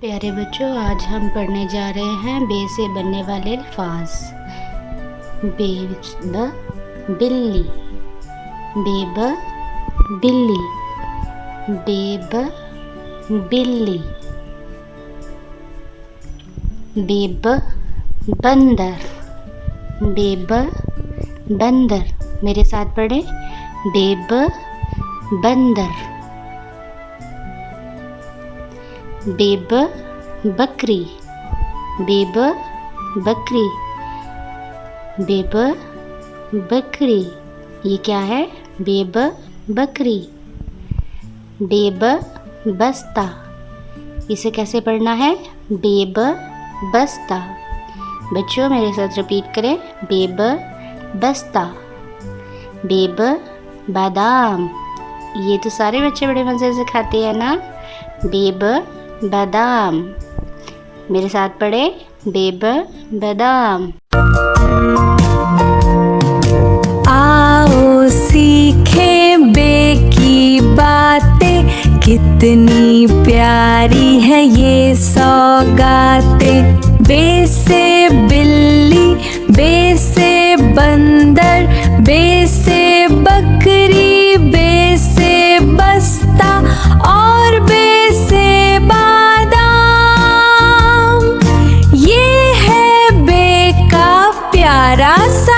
प्यारे बच्चों, आज हम पढ़ने जा रहे हैं बे से बनने वाले अल्फाज। बेब बिल्ली, बेब बिल्ली, बेब बिल्ली, बेब बंदर, बेब बंदर। मेरे साथ पढ़े, बेब बंदर। बेब बकरी, बेब बकरी, बेब बकरी। ये क्या है? बेब बकरी। बेब बस्ता, इसे कैसे पढ़ना है? बेब बस्ता। बच्चों मेरे साथ रिपीट करें, बेब बस्ता। बेब बादाम, ये तो सारे बच्चे बड़े मज़े से खाते हैं ना। बेब बादाम। मेरे साथ पढ़े, बेब बादाम। आओ सीखें बे की बातें, कितनी प्यारी है ये सौगातें। बे से बिल्ली, बे से बंदर, बे से बकरी, बे से बस्ता और बे से बादाम। ये है बे का प्यारा सा